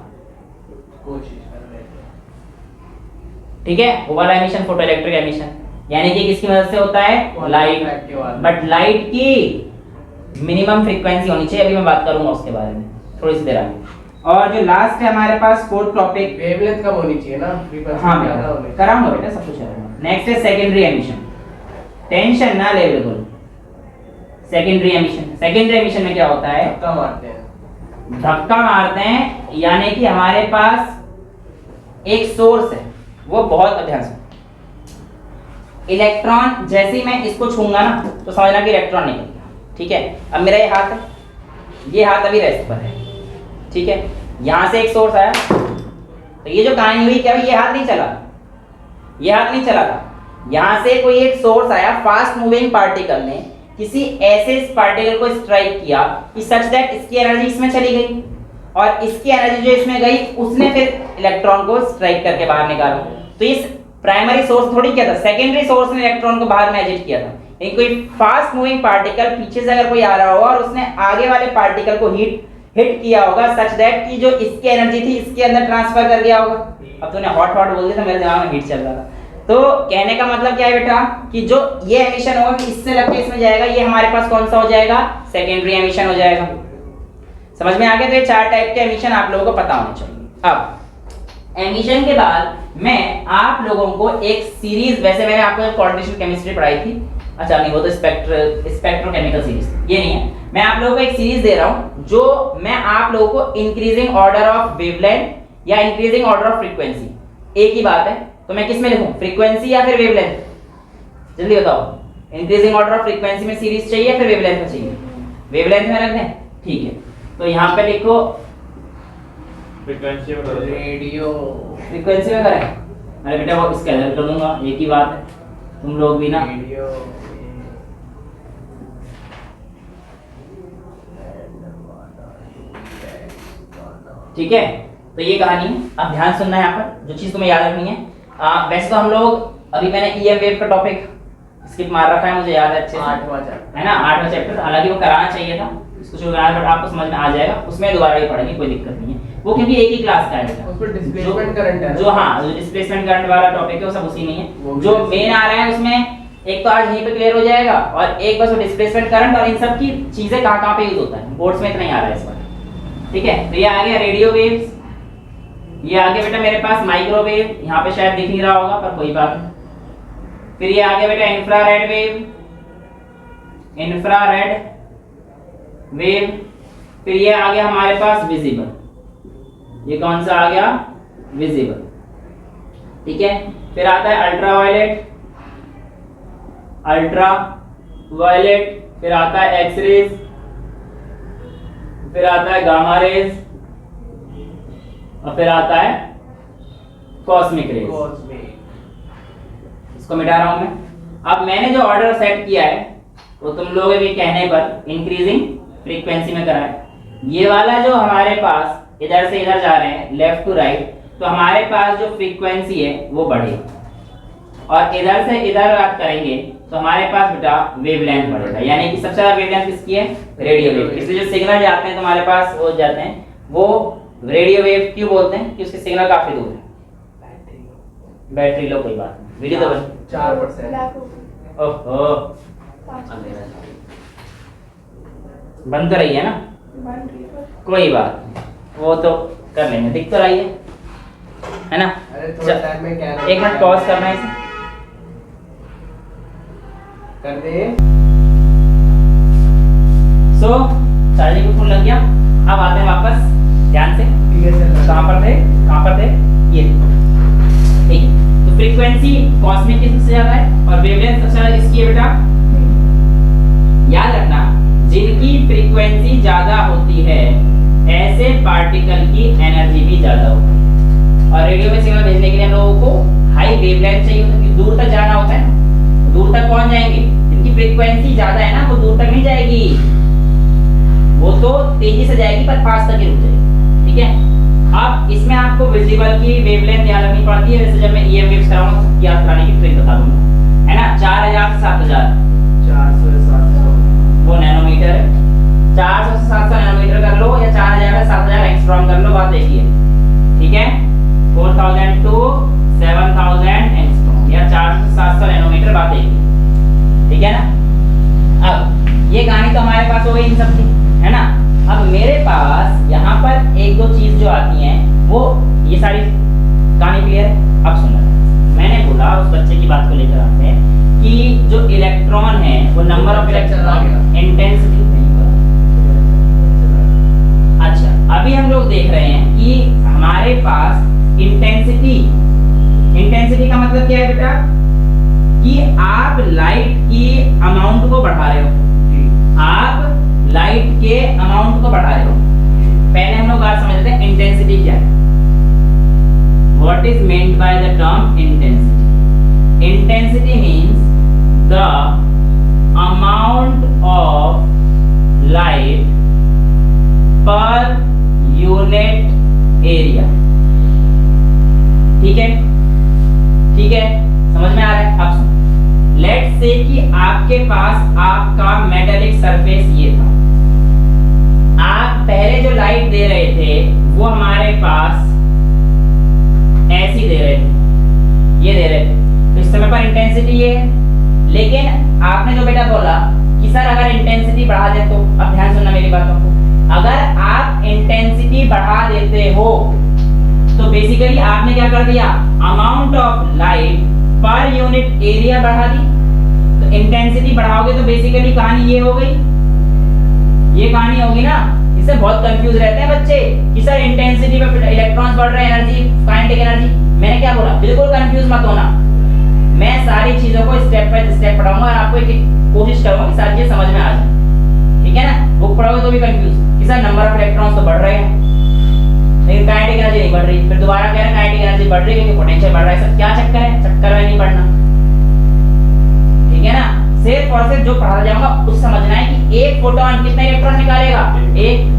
कोशिश कर रहे थे। ठीक है, वो वाला एमिशन फोटो इलेक्ट्रिक एमिशन, यानी कि किसकी मदद से होता है, लाइट। बट लाइट की मिनिमम फ्रीक्वेंसी होनी चाहिए, अभी मैं बात करूंगा उसके बारे में थोड़ी सी देर आगे। और जो लास्ट है हमारे पास फोर्थ टॉपिक, वेवलेंथ कम होनी चाहिए ना, फ्रीक्वेंसी हाँ ज्यादा होनी चाहिए। कराऊंगा बेटा, सब कुछ कराऊंगा। नेक्स्ट है सेकेंडरी एमिशन, टेंशन ना ले बिल्कुल। सेकेंडरी एमिशन, सेकेंडरी एमिशन में क्या होता है, धक्का मारते हैं। धक्का मारते हैं, यानी कि हमारे पास एक सोर्स है, वो बहुत अध्ययन से इलेक्ट्रॉन, जैसे ही मैं इसको छूंगा ना तो समझना कि इलेक्ट्रॉन निकल गया, ठीक है। अब मेरा ये हाथ है, ये हाथ अभी रेस्ट पर है, ठीक है। यहां से एक सोर्स आया, तो ये जो कहानी हुई क्या, ये हाथ नहीं चला, ये हाथ नहीं चला था। यहां से कोई एक सोर्स आया, फास्ट मूविंग पार्टिकल ने किसी ऐसे पार्टिकल को स्ट्राइक किया कि सच दैट इसकी एनर्जी इसमें चली गई, और इसकी एनर्जी जो इसमें गई उसने फिर इलेक्ट्रॉन को स्ट्राइक करके बाहर निकाला। तो इस प्राइमरी सोर्स थोड़ी क्या था, सेकेंडरी सोर्स ने इलेक्ट्रॉन को बाहर में एजिट किया था। एक कोई फास्ट मूविंग पार्टिकल पीछे से अगर कोई आ रहा होगा और उसने आगे वाले पार्टिकल को हिट किया होगा सच दैट कि जो इसकी एनर्जी थी इसके अंदर ट्रांसफर कर गया होगा। अब तूने हॉट हॉट बोल दिया था, मेरे दिमाग में हीट चल रहा था। तो कहने का मतलब क्या है बेटा, कि जो ये एमिशन होगा इससे लगके इसमें जाएगा, ये हमारे पास कौन सा हो जाएगा, सेकेंडरी एमिशन हो जाएगा। समझ में आ गया। तो ये चार टाइप के एमिशन आप लोगों को पता होने चाहिए। अब एमिशन के बाद मैं आप लोगों को एक सीरीज, वैसे मैंने आपको कोऑर्डिनेशन केमिस्ट्री पढ़ाई थी, अच्छा नहीं वो तो स्पेक्ट्रोकेमिकल सीरीज, ये नहीं है। मैं आप लोगों को एक सीरीज दे रहा हूं जो मैं आप लोगों को इंक्रीजिंग ऑर्डर ऑफ वेवलेंथ या इंक्रीजिंग ऑर्डर ऑफ फ्रीक्वेंसी, एक ही बात है, तो मैं किस में लिखूं, फ्रीक्वेंसी या फिर वेवलेंथ, जल्दी बताओ। इंक्रीजिंग ऑर्डर ऑफ फ्रीक्वेंसी में सीरीज चाहिए या फिर वेवलेंथ में चाहिए, वेवलेंथ में रख दें, ठीक है। तो यहाँ पे लिखो फ्रीक्वेंसी में करो, रेडियो फ्रीक्वेंसी में करें, अरे बेटा वो स्केलर कर दूंगा, एक ही बात है, तुम लोग भी ना। रेडियो ठीक है, तो ये कहानी है। अब ध्यान सुनना है यहाँ पर, जो चीज तुम्हें याद रखनी है। वैसे तो हम लोग अभी मैंने ईएम वेव का टॉपिक स्किप मार रखा है, मुझे याद है अच्छे से, 8वां चैप्टर है ना, 8वां चैप्टर। हालांकि वो कराना चाहिए था, इसको शुरू कराना, बट आपको समझ में आ जाएगा, उसमें दोबारा ही पढ़ेंगे, कोई दिक्कत नहीं है। वो क्योंकि एक ही क्लास का है बेटा, उस पर डिस्प्लेसमेंट करंट है, जो हाँ जो डिस्प्लेसमेंट करंट वाला टॉपिक है वो सब उसी में है। जो मेन आ रहा है उसमें एक तो आज यहीं पे क्लियर हो जाएगा, और एक बस वो डिस्प्लेसमेंट करंट और इन सब की चीजें कहाँ पे यूज होता है, बोर्ड्स में इतना ही आ रहा है इस बार, ठीक है। तो ये आ गया रेडियो वेव्स, ये आगे बेटा मेरे पास माइक्रोवेव, यहाँ पे शायद दिख नहीं रहा होगा पर कोई बात नहीं। फिर ये आगे बेटा इंफ्रारेड वेव, इंफ्रारेड वेव। फिर ये आ गया हमारे पास विजिबल, ये कौन सा आ गया, विजिबल, ठीक है। फिर आता है अल्ट्रावायलेट, अल्ट्रावायलेट। फिर आता है एक्स रेज, फिर आता है गामा रेज, और फिर आता है कॉस्मिक रेज। इसको मिटा रहा हूं मैं। अब मैंने जो ऑर्डर सेट किया है वो तुम लोगों के कहने पर इंक्रीजिंग फ्रीक्वेंसी में करा है। ये वाला जो हमारे पास इधर से इधर जा रहे हैं, लेफ्ट टू राइट, तो हमारे पास जो फ्रीक्वेंसी है वो बढ़ेगी, और इधर से इधर बात करेंगे तो हमारे पास बेटा वेवलेंथ बढ़ेगा। यानी कि सबसे ज्यादा वेवलेंथ किसकी है, रेडियो वेव। इसलिए जो सिग्नल जाते हैं तुम्हारे पास वो जाते हैं, वो रेडियो वेव क्यों बोलते हैं, कि उसके सिग्नल काफी दूर है। बैटरी लो, कोई बात नहीं, वीडियो तो बन 4%। ब्लैक हो गया। ओहो 5%। बंद तो रही है ना, बन रही है। कोई बात नहीं, वो तो कर लेंगे, दिख तो रही है ना। अरे थोड़ा टाइम में क्या, एक मिनट पॉज करना है इसे, कर दे। सो चार्जिंग फुल लग गया। अब आते हैं वापस ध्यान से, कहाँ पर थे, ये ठीक। तो फ्रीक्वेंसी कॉस्मिक की सबसे ज्यादा है और वेवलेंथ सबसे ज्यादा किसकी है बेटा, याद रखना, जिनकी फ्रीक्वेंसी ज्यादा होती है ऐसे पार्टिकल की एनर्जी भी ज्यादा होती है। और रेडियो में सिग्नल भेजने के लिए हम लोगों को हाई वेवलेंथ चाहिए होता है, क्योंकि दूर तक जाना होता है ना। दूर तक पहुंच जाएंगे, जिनकी फ्रीक्वेंसी ज्यादा है ना वो दूर तक नहीं जाएगी, वो तो तेजी से जाएगी पर फास्ट तक ही रुक जाएगी, ठीक है। अब इसमें आपको विजिबल की वेवलेंथ याद रखनी पड़ती है, वैसे जब मैं ईएम वेव्स कराऊंगा तो याद कराने की ट्रिक बता दूंगा, है ना। 4000 से 7000 400 से 700 वो नैनोमीटर है। 400 से 700 नैनोमीटर कर लो या 4000 से 7000 एंगस्ट्रॉम कर लो, बात एक ही है, ठीक है। 4000 टू 7000 एंगस्ट्रॉम या 400 से 700 नैनोमीटर, बात एक ही, ठीक है ना। अब ये कहानी तो हमारे पास हो गई इन सब की, है ना। अब मेरे पास यहाँ पर एक दो चीज जो आती हैं, वो ये सारी कहानी क्लियर है। अब सुनो, मैंने बोला उस बच्चे की बात को लेकर आते हैं कि जो इलेक्ट्रॉन है वो नंबर ऑफ इलेक्ट्रॉन इंटेंसिटी नहीं बोला। अच्छा, अभी हम लोग देख रहे हैं कि हमारे पास इंटेंसिटी का मतलब क्या है बेटा, कि आप लाइट की अमाउंट को बढ़ा रहे हो, आप लाइट के अमाउंट को बढ़ा रहे हो। पहले हम लोग बात समझ लेते हैं इंटेंसिटी क्या है। What is meant by the term intensity? Intensity means the amount of light per unit area, ठीक है, ठीक है, समझ में आ रहा है। अब सुनो, लेट्स से कि आपके पास आपका मेटालिक सरफेस ये था, आप पहले जो लाइट दे रहे थे वो हमारे पास ऐसी दे रहे थे, ये दे रहे थे, तो इस समय पर इंटेंसिटी ये है। लेकिन आपने जो बेटा बोला कि सर अगर इंटेंसिटी बढ़ा दे तो, अब ध्यान सुनना मेरी बातों को, अगर आप इंटेंसिटी बढ़ा देते हो तो बेसिकली आपने क्या कर दिया, amount of light per unit area बढ़ा दी। तो इंटेंसिटी बढ़ाओगे तो बेसिकली कहानी ये हो गई, ये कहानी होगी ना। इससे बहुत कंफ्यूज रहते हैं बच्चे कि सर इंटेंसिटी पे इलेक्ट्रॉन्स बढ़ रहे हैं, एनर्जी, काइनेटिक एनर्जी। मैंने क्या बोला, बिल्कुल कंफ्यूज मत होना, मैं सारी चीजों को स्टेप बाय स्टेप पढ़ाऊंगा और आपको एक कोशिश करूंगा कि सारी चीजें समझ में आ जाए, ठीक है ना। बुक पढ़ोगे तो भी कंफ्यूज कि सर नंबर ऑफ इलेक्ट्रॉन्स तो बढ़ रहे हैं लेकिन काइनेटिक एनर्जी नहीं बढ़ रही, फिर दोबारा कह रहे हैं काइनेटिक एनर्जी बढ़ रही है क्योंकि पोटेंशियल बढ़ रहा है। सर क्या चक्कर है, चक्कर में नहीं पढ़ना, ठीक है ना। सिर्फ और सिर्फ जो पढ़ा जाऊंगा उस समझना है कि एक फोटोन कितने इलेक्ट्रॉन निकालेगा, एक,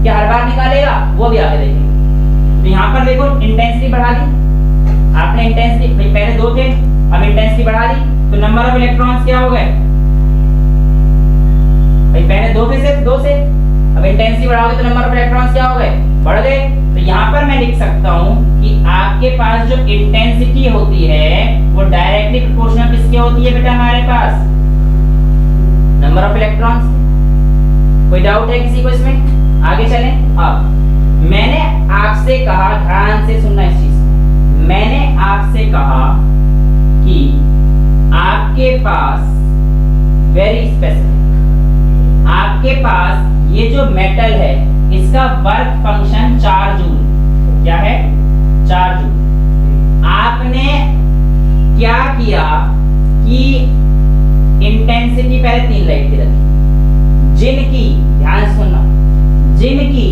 क्या हर बार निकालेगा, वो भी आगे देखेंगे। तो यहाँ पर देखो इंटेंसिटी बढ़ा दी आपने, इंटेंसिटी पहले 2 थे, अब इंटेंसिटी बढ़ा दी तो नंबर ऑफ इलेक्ट्रॉन्स क्या हो गए भाई, पहले 2 थे सिर्फ 2 से, अब इंटेंसिटी बढ़ाओगे तो नंबर ऑफ इलेक्ट्रॉन्स क्या हो गए, बढ़ गए। तो यहाँ पर मैं लिख सकता हूँ कि आपके पास जो इंटेंसिटी होती है वो डायरेक्टली प्रोपोर्शनल किसके होती है बेटा, हमारे पास नंबर ऑफ इलेक्ट्रॉन्स। कोई डाउट है किसी को इसमें? आगे चलें। अब मैंने आपसे कहा, ध्यान से सुनना इस चीज को, मैंने आपसे कहा कि आपके पास वेरी स्पेसिफिक, आपके पास ये जो मेटल है इसका वर्क फंक्शन 4 जूल, क्या है 4 जूल। आपने क्या किया कि इंटेंसिटी पहले 3 लाइट की रखी, जिनकी, ध्यान से सुनना, जिनकी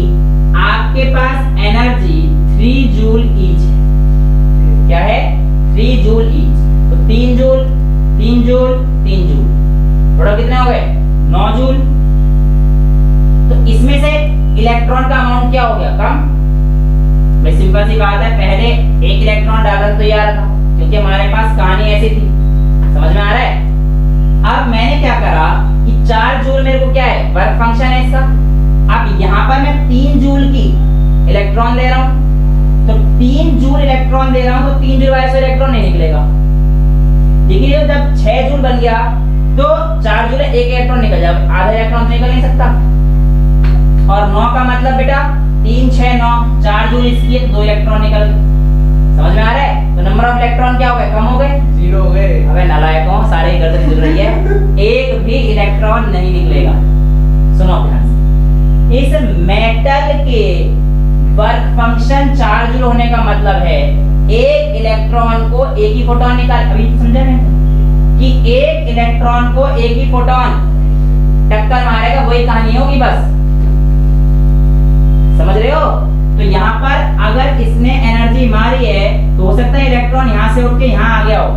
आपके पास एनर्जी 3 जूल ईच है, क्या है 3 जूल ईच। तो 3 जूल 3 जूल 3 जूल, थोड़ा कितने हो गए 9 जूल। तो इसमें से इलेक्ट्रॉन का अमाउंट क्या हो गया, कम। भाई सिंपल सी बात है, पहले एक इलेक्ट्रॉन डालना तो तैयार था क्योंकि हमारे पास कहानी ऐसी थी, समझ में आ रहा है। अब मैंने क्या करा कि 4 जूल मेरे को क्या है, वर्क फंक्शन है इसका। अब यहाँ पर मैं 3 जूल की इलेक्ट्रॉन ले रहा हूँ, तो 3 जूल इलेक्ट्रॉन दे रहा हूँ तो 3 जूल वाले से इलेक्ट्रॉन नहीं निकलेगा। देखिए जब 6 जूल बन गया तो 4 जूल एक इलेक्ट्रॉन निकल जाए, आधा इलेक्ट्रॉन निकल नहीं सकता। और 9 का मतलब बेटा 3 6 9, 4 जूल इसकी है तो 2 इलेक्ट्रॉन निकल गए, समझ में आ रहा है। तो नंबर ऑफ इलेक्ट्रॉन क्या हो गए, कम हो गए, 0 हो गए। अबे नालायकों, सारे गर्दन निकल रही है, एक भी इलेक्ट्रॉन नहीं निकलेगा। सुनो ध्यान से, इस मेटल के वर्क फंक्शन 4 जूल होने का मतलब है एक इलेक्ट्रॉन को एक ही फोटोन निकाल, अभी समझा नहीं कि एक इलेक्ट्रॉन को एक ही फोटोन टक्कर मारेगा, वही कहानी होगी बस, समझ रहे हो। तो यहाँ पर अगर इसने एनर्जी मारी है तो हो सकता है इलेक्ट्रॉन यहाँ से उठ के यहाँ आ गया हो,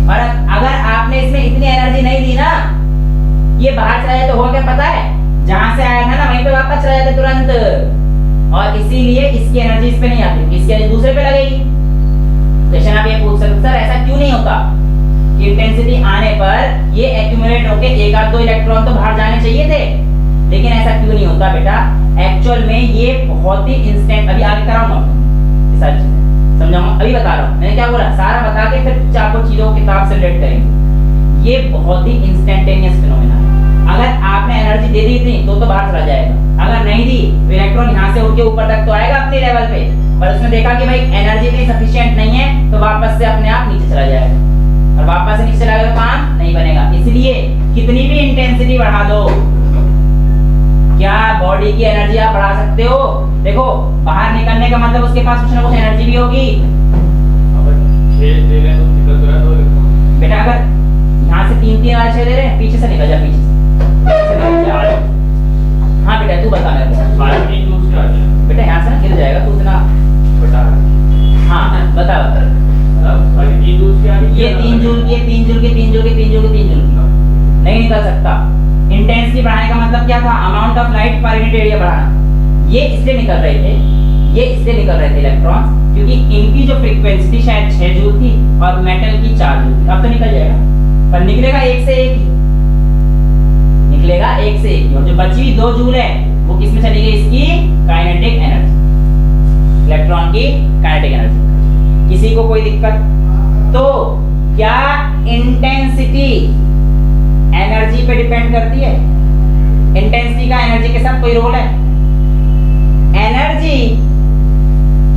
और अगर आपने इसमें इतनी एनर्जी नहीं दी ना, ये बाहर चला जाए तो हो क्या पता है, जहां से आया था ना वहीं पे वापस चला जाता तुरंत, और इसीलिए इसकी एनर्जी इस पे नहीं आती, इसकी एनर्जी दूसरे पे लगेगी। क्वेश्चन आप ये पूछ सकते सर ऐसा क्यों नहीं होता कि इंटेंसिटी आने पर ये एक्यूमुलेट होके एक आध दो इलेक्ट्रॉन तो बाहर जाने चाहिए थे, लेकिन ऐसा क्यों नहीं होता बेटा? एक्चुअल में ये बहुत ही इंस्टेंट, अभी आगे कराऊंगा ये सारी चीजें समझाऊंगा, अभी बता रहा हूँ। मैंने क्या बोला, सारा बता के फिर आपको चीजों को किताब से रिलेट करेंगे। ये बहुत ही इंस्टेंटेनियस फिनोमेना है। अगर आपने एनर्जी दे दी थी तो बाहर चला जाएगा, अगर नहीं दी तो इलेक्ट्रॉन यहाँ से उठ के ऊपर तक तो आएगा अपने लेवल पे, पर उसने देखा कि भाई एनर्जी इतनी सफिशिएंट नहीं है तो वापस से अपने आप नीचे चला जाएगा, और वापस से नीचे चला गया तो काम नहीं बनेगा। इसलिए कितनी भी इंटेंसिटी बढ़ा दो, क्या बॉडी की एनर्जी आप बढ़ा सकते हो? देखो बाहर निकलने का मतलब उसके पास कुछ ना कुछ एनर्जी भी होगी। अगर 6 दे रहे हैं तो निकल तो रहा है 2 इलेक्ट्रॉन। बेटा अगर यहाँ से 3 और 6 दे रहे हैं, पीछे से निकल जा, पीछे से निकल जा। हाँ बेटा तू बता मेरे को। बाहर की जूस क्या है? बेटा यहाँ से ना गिर जाएगा तू इतना। बता। हाँ बता बता। अब बाहर की जूस क्या है? ये 3 जूल की 3 जूल की 3 जूल की 3 जूल की 3 जूल की नहीं निकल सकता। इंटेंसिटी बढ़ाने का मतलब क्या था? Amount of light per unit area बढ़ाना। ये इसलिए निकल रहे थे, ये इसलिए निकल रहे थे इलेक्ट्रॉन क्योंकि इनकी जो फ्रीक्वेंसी थी शायद 6 जूल थी और मेटल की 4 जूल थी। अब तो निकल जाएगा, पर निकलेगा एक से एक ही, निकलेगा एक से एक ही। और जो बची हुई 2 जूल है वो किस में चली गई? इसकी काइनेटिक एनर्जी, इलेक्ट्रॉन की काइनेटिक एनर्जी। किसी को कोई दिक्कत? तो क्या इंटेंसिटी एनर्जी पे डिपेंड करती है? इंटेंसिटी का एनर्जी के साथ कोई रोल है? एनर्जी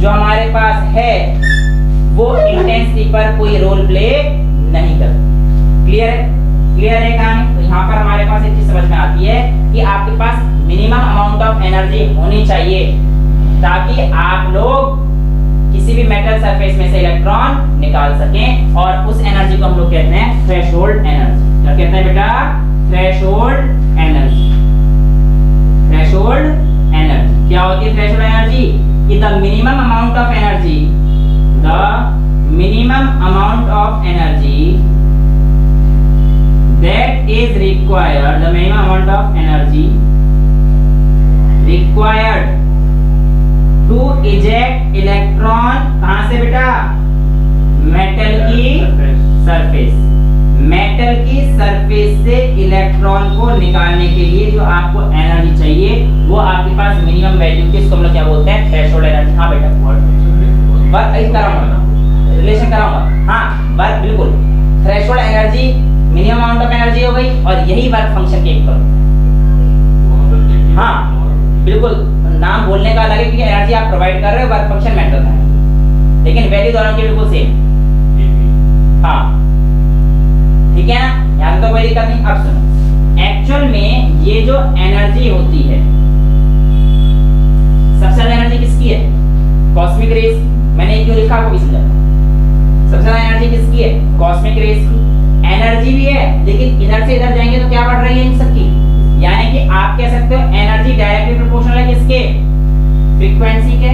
जो हमारे पास है वो इंटेंसिटी पर कोई रोल प्ले नहीं करती। क्लियर है? क्लियर है कहानी? तो यहाँ पर हमारे पास एक चीज समझ में आती है कि आपके पास मिनिमम अमाउंट ऑफ एनर्जी होनी चाहिए ताकि आप लोग किसी भी मेटल सरफेस में से इलेक्ट्रॉन निकाल सकें, और उस एनर्जी को हम लोग कहते हैं थ्रेशोल्ड एनर्जी। क्या कहते हैं बेटा? Threshold energy. थ्रेशोल्ड एनर्जी क्या होती है? थ्रेशोल्ड एनर्जी कि the minimum amount of energy, the minimum amount of energy that is required, the minimum amount of energy required to eject electron कहाँ से बेटा? मेटल की सरफेस। मेटल की surface से इलेक्ट्रॉन को निकालने के लिए जो आपको एनर्जी चाहिए वो आपके पास मिनिमम वैल्यू की, इसको हम लोग क्या बोलते हैं? Threshold energy. हाँ बेटा वर्क कराऊंगा, रिलेशन कराऊंगा। हाँ वर्क बिल्कुल। Threshold energy minimum amount of energy हो गई और यही वर्क फंक्शन के इक्वल। हाँ बिल्कुल, नाम बोलने का अलग है क्योंकि एनर्जी आप प्रोवाइड कर रहे हो, वर्क फंक्शन मैटर करता है, लेकिन वैल्यू दोनों की बिल्कुल सेम। हाँ ठीक है ना, यहाँ तो कोई दिक्कत नहीं। अब सुनो, एक्चुअल में ये जो एनर्जी होती है, सबसे ज्यादा एनर्जी किसकी है? Cosmic rays. मैंने क्यों लिखा आपको भी समझा। सबसे ज्यादा एनर्जी किसकी है? कॉस्मिक रेज की। एनर्जी भी है लेकिन इधर से इधर जाएंगे तो क्या बढ़ रही है इन सबकी? यानी कि आप कह सकते हो एनर्जी डायरेक्टली प्रोपोर्शनल है किसके? फ्रीक्वेंसी के।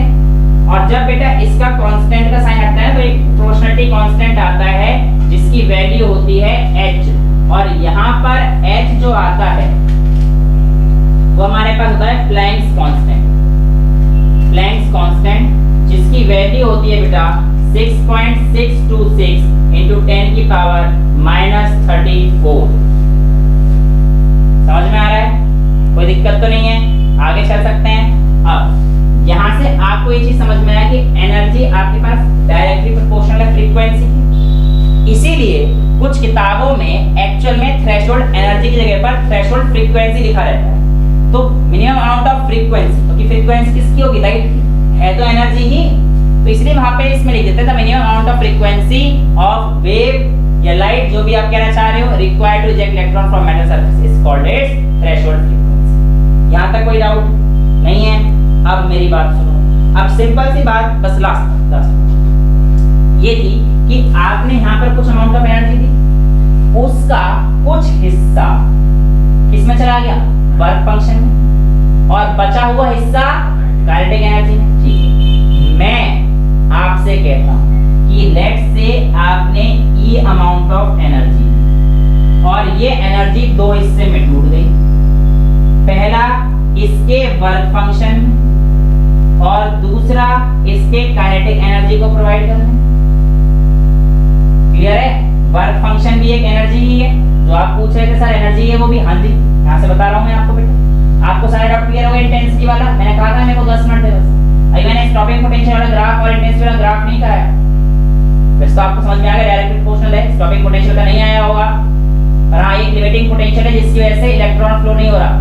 और जब बेटा इसका कांस्टेंट का साइन हटता है तो एक प्रोपोर्शनलिटी कांस्टेंट आता है जिसकी वैल्यू होती है h, और यहाँ पर h जो आता है वो हमारे पास होता है प्लैंक्स कांस्टेंट। प्लैंक्स कांस्टेंट जिसकी वैल्यू होती है बेटा 6.626 into 10 की पावर -34। समझ में आ रहा है? कोई दिक्कत तो नहीं है? आगे चल सकते हैं। अब यहाँ से आपको ये चीज समझ में आया कि एनर्जी आपके पास डायरेक्टली प्रोपोर्शनल है फ्रीक्वेंसी की। इसीलिए कुछ किताबों में एक्चुअल में थ्रेशोल्ड एनर्जी की जगह पर थ्रेशोल्ड फ्रीक्वेंसी लिखा रहता है। तो मिनिमम अमाउंट ऑफ फ्रीक्वेंसी, क्योंकि फ्रीक्वेंसी किसकी होगी? लाइट की है तो एनर्जी ही, तो इसलिए वहां पे इसमें लिख देते हैं the minimum amount of frequency of wave या लाइट, जो भी आप कहना चाह रहे हो, required to eject electron from metal surface is called its threshold frequency. यहां तक कोई डाउट नहीं है? अब मेरी बात सुनो। अब सिंपल सी बात, बस लास्ट ये थी कि आपने यहाँ पर कुछ अमाउंट ऑफ एनर्जी दी, उसका कुछ हिस्सा किसमें चला गया? वर्क फंक्शन में, और बचा हुआ हिस्सा काइनेटिक एनर्जी में। ठीक है, मैं आपसे कहता हूं कि लेट्स से आपने ई अमाउंट ऑफ एनर्जी, और ये एनर्जी 2 हिस्से में टूट गई। पहला इसके वर्क फंक्शन और दूसरा इसके काइनेटिक एनर्जी को प्रोवाइड करना है। क्लियर है? वर्क फंक्शन भी एक एनर्जी ही है। जो आप पूछ रहे थे सर एनर्जी है, वो भी, हाँ जी यहाँ से बता रहा हूँ मैं आपको बेटा। आपको सारे डाउट क्लियर हो गए इंटेंसिटी वाला? मैंने कहा था मेरे को 10 मिनट है बस। अभी मैंने स्टॉपिंग पोटेंशियल वाला ग्राफ और इंटेंसिटी वाला ग्राफ नहीं कराया। वैसे तो आपको समझ में आ गया डायरेक्ट प्रोपोर्शनल है, स्टॉपिंग पोटेंशियल का नहीं आया होगा। और हाँ, एक लिमिटिंग पोटेंशियल है जिसकी वजह से इलेक्ट्रॉन फ्लो नहीं हो रहा।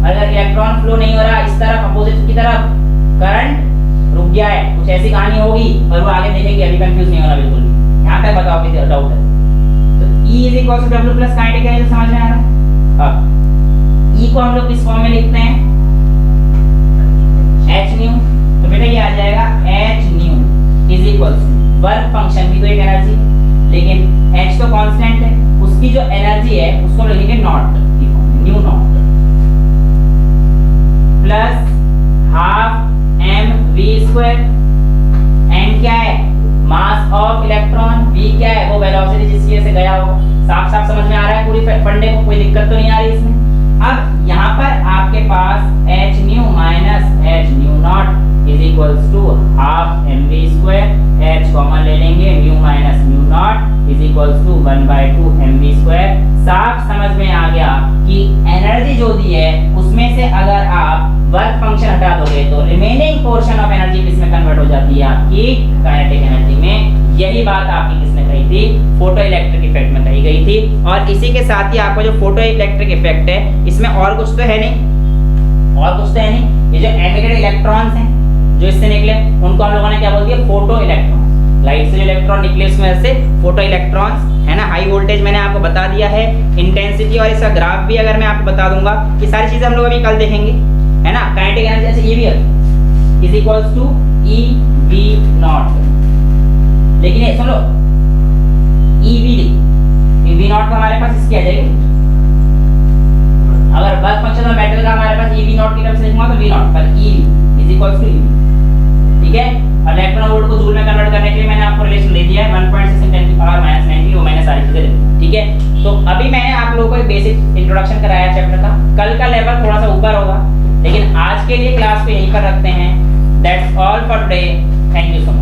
अगर इलेक्ट्रॉन फ्लो नहीं हो रहा इस तरफ अपोजिट की तरफ, करंट रुक गया है, कुछ ऐसी कहानी होगी और वो आगे देखेंगे। अभी कंफ्यूज नहीं होना बिल्कुल भी। यहाँ तक बताओ कि डाउट है तो E = W plus kinetic energy समझ में आ रहा है। अब E को हम लोग किस फॉर्म में लिखते हैं? h new. तो बेटा ये आ जाएगा h न्यू = वर्क फंक्शन भी तो एक एनर्जी, लेकिन h तो कांस्टेंट है, उसकी जो एनर्जी है उसको लिखेंगे not, new not plus half mv²। n क्या है? Mass of electron. v क्या है? वो वेलोसिटी जिसकी वजह से गया हो। साफ साफ समझ में आ रहा है पूरी फंडे को? कोई दिक्कत तो नहीं आ रही इसमें? अब यहाँ पर आपके पास h new minus h new not = half mv²। h common ले लेंगे, new minus new not = 1/2 mv²। साफ समझ में आ गया कि एनर्जी जो दी है उसमें से अगर आप वर्क फंक्शन हटा दोगे तो रिमेनिंग पोर्शन ऑफ एनर्जी किसमें कन्वर्ट हो जाती है? आपकी काइनेटिक एनर्जी में। यही बात आपकी किसने कही थी? फोटो इलेक्ट्रिक इफेक्ट में कही गई थी। और इसी के साथ ही आपको जो फोटो इलेक्ट्रिक इफेक्ट है इसमें और कुछ तो है नहीं, और कुछ तो है नहीं। ये जो एमिटेड इलेक्ट्रॉन्स हैं जो इससे निकले उनको हम लोगों ने क्या बोल दिया? Photo electrons. लाइट से जो इलेक्ट्रॉन निकले उसमें से फोटो इलेक्ट्रॉन्स है ना। हाई वोल्टेज मैंने आपको बता दिया है, इंटेंसिटी और इसका ग्राफ भी अगर मैं आपको बता दूंगा। ये सारी चीजें हम लोग अभी कल देखेंगे है ना। काइनेटिक एनर्जी जैसे ये भी है = EV0, लेकिन ये सुन लो EV0 का हमारे पास इसकी आ जाएगी। अगर वर्क फंक्शन ऑफ मेटल का हमारे पास EV0 की तरफ से लिखूंगा तो V0 पर EV = EV, ठीक है। और इलेक्ट्रॉन वोल्ट को जूल में कन्वर्ट करने के लिए मैंने आपको रिलेशन दे दिया है 1.6 × 10⁻⁹ वो मैंने सारी चीजें दी, ठीक है। तो अभी मैंने आप लोगों को एक बेसिक इंट्रोडक्शन कराया चैप्टर का। कल का लेवल थोड़ा सा ऊपर होगा, लेकिन आज के लिए क्लास को यहीं पर रखते हैं। That's all for today. Thank you so much.